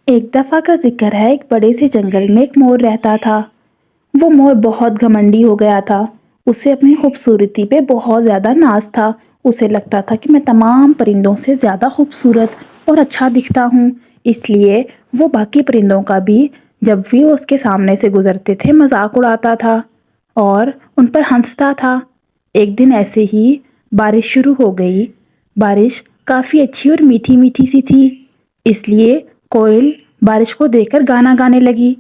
ایک دفعہ کا ذکر ہے، ایک بڑے سے جنگل میں ایک مور رہتا تھا۔ وہ مور بہت گھمنڈی ہو گیا تھا۔ اسے اپنی خوبصورتی پہ بہت زیادہ ناز تھا۔ اسے لگتا تھا کہ میں تمام پرندوں سے زیادہ خوبصورت اور اچھا دکھتا ہوں۔ اس لیے وہ باقی پرندوں کا بھی جب بھی وہ اس کے سامنے سے گزرتے تھے مذاق اڑاتا تھا اور ان پر ہنستا تھا۔ ایک دن ایسے ہی بارش شروع ہو گئی۔ بارش کافی اچھی اور میٹھی میٹھی سی تھی، اس لیے کوئل بارش کو دیکھ کر گانا گانے لگی۔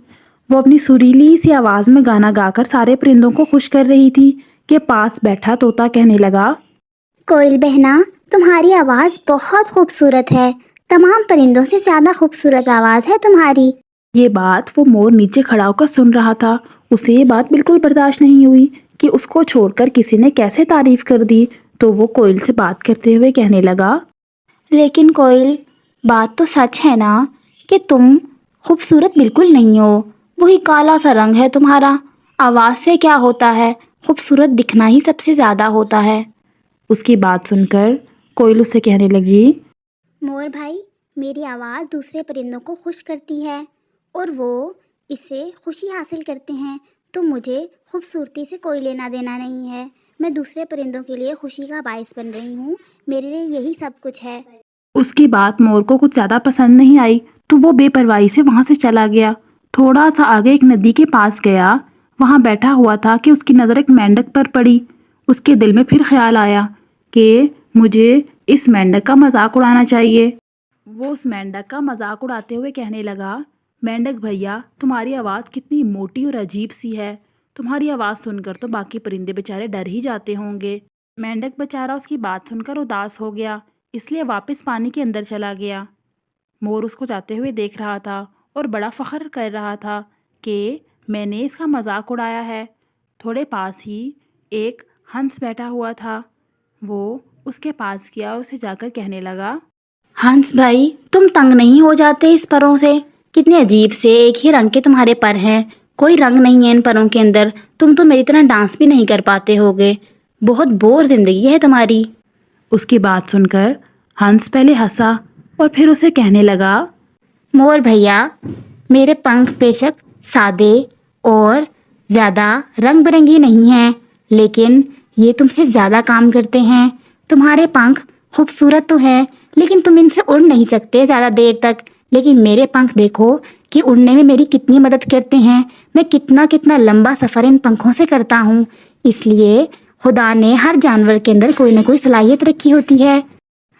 وہ اپنی سریلی سی آواز میں گانا گا کر سارے پرندوں کو خوش کر رہی تھی کہ پاس بیٹھا طوطا کہنے لگا، کوئل بہنا، تمہاری آواز بہت خوبصورت ہے، تمام پرندوں سے زیادہ خوبصورت آواز ہے تمہاری۔ یہ بات وہ مور نیچے کھڑا ہو کر سن رہا تھا۔ اسے یہ بات بالکل برداشت نہیں ہوئی کہ اس کو چھوڑ کر کسی نے کیسے تعریف کر دی، تو وہ کوئل سے بات کرتے ہوئے کہنے لگا، لیکن کوئل، بات تو سچ ہے نا کہ تم خوبصورت بالکل نہیں ہو، وہی کالا سا رنگ ہے تمہارا۔ آواز سے کیا ہوتا ہے، خوبصورت دکھنا ہی سب سے زیادہ ہوتا ہے۔ اس کی بات سن کر کوئل اس سے کہنے لگی، مور بھائی، میری آواز دوسرے پرندوں کو خوش کرتی ہے اور وہ اس سے خوشی حاصل کرتے ہیں، تو مجھے خوبصورتی سے کوئی لینا دینا نہیں ہے۔ میں دوسرے پرندوں کے لیے خوشی کا باعث بن رہی ہوں، میرے لیے یہی سب کچھ ہے۔ اس کی بات مور کو کچھ زیادہ پسند نہیں آئی، تو وہ بے پرواہی سے وہاں سے چلا گیا۔ تھوڑا سا آگے ایک ندی کے پاس گیا، وہاں بیٹھا ہوا تھا کہ اس کی نظر ایک مینڈک پر پڑی۔ اس کے دل میں پھر خیال آیا کہ مجھے اس مینڈک کا مذاق اڑانا چاہیے۔ وہ اس مینڈک کا مذاق اڑاتے ہوئے کہنے لگا، مینڈک بھیا، تمہاری آواز کتنی موٹی اور عجیب سی ہے، تمہاری آواز سن کر تو باقی پرندے بیچارے ڈر ہی جاتے ہوں گے۔ مینڈک بیچارہ اس کی بات سن کر اداس ہو گیا، اس لیے واپس پانی کے اندر چلا گیا۔ مور اس کو جاتے ہوئے دیکھ رہا تھا اور بڑا فخر کر رہا تھا کہ میں نے اس کا مذاق اڑایا ہے۔ تھوڑے پاس ہی ایک ہنس بیٹھا ہوا تھا۔ وہ اس کے پاس گیا اور اسے جا کر کہنے لگا، ہنس بھائی، تم تنگ نہیں ہو جاتے اس پروں سے؟ کتنے عجیب سے ایک ہی رنگ کے تمہارے پر ہیں، کوئی رنگ نہیں ہے ان پروں کے اندر، تم تو میری طرح ڈانس بھی نہیں کر پاتے ہوگے، بہت بور زندگی ہے تمہاری۔ اس کی بات سن کر ہنس پہلے ہنسا اور پھر اسے کہنے لگا، مور بھیا، میرے پنکھ بے شک سادے اور زیادہ رنگ برنگی نہیں ہیں، لیکن یہ تم سے زیادہ کام کرتے ہیں۔ تمہارے پنکھ خوبصورت تو ہیں، لیکن تم ان سے اڑ نہیں سکتے زیادہ دیر تک، لیکن میرے پنکھ دیکھو کہ اڑنے میں میری کتنی مدد کرتے ہیں۔ میں کتنا لمبا سفر ان پنکھوں سے کرتا ہوں، اس لیے خدا نے ہر جانور کے اندر کوئی نہ کوئی صلاحیت رکھی ہوتی ہے۔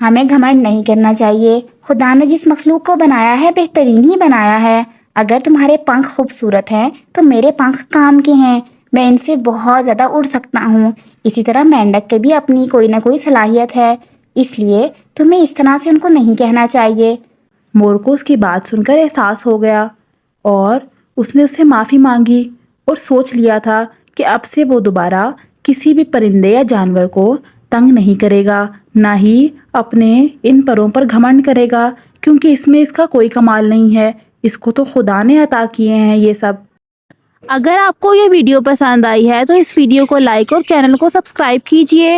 ہمیں گھمنڈ نہیں کرنا چاہیے، خدا نے جس مخلوق کو بنایا ہے بہترین ہی بنایا ہے۔ اگر تمہارے پنکھ خوبصورت ہیں تو میرے پنکھ کام کے ہیں، میں ان سے بہت زیادہ اڑ سکتا ہوں۔ اسی طرح مینڈک کے بھی اپنی کوئی نہ کوئی صلاحیت ہے، اس لیے تمہیں اس طرح سے ان کو نہیں کہنا چاہیے۔ مور کو اس کی بات سن کر احساس ہو گیا اور اس نے اسے معافی مانگی اور سوچ لیا تھا کہ اب سے وہ دوبارہ کسی بھی پرندے یا جانور کو تنگ نہیں کرے گا، نہ ہی اپنے ان پروں پر گھمنڈ کرے گا، کیونکہ اس میں اس کا کوئی کمال نہیں ہے، اس کو تو خدا نے عطا کیے ہیں یہ سب۔ اگر آپ کو یہ ویڈیو پسند آئی ہے تو اس ویڈیو کو لائک اور چینل کو سبسکرائب کیجئے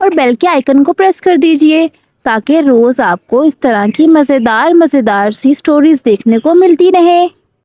اور بیل کے آئیکن کو پریس کر دیجئے تاکہ روز آپ کو اس طرح کی مزیدار سی سٹوریز دیکھنے کو ملتی رہیں۔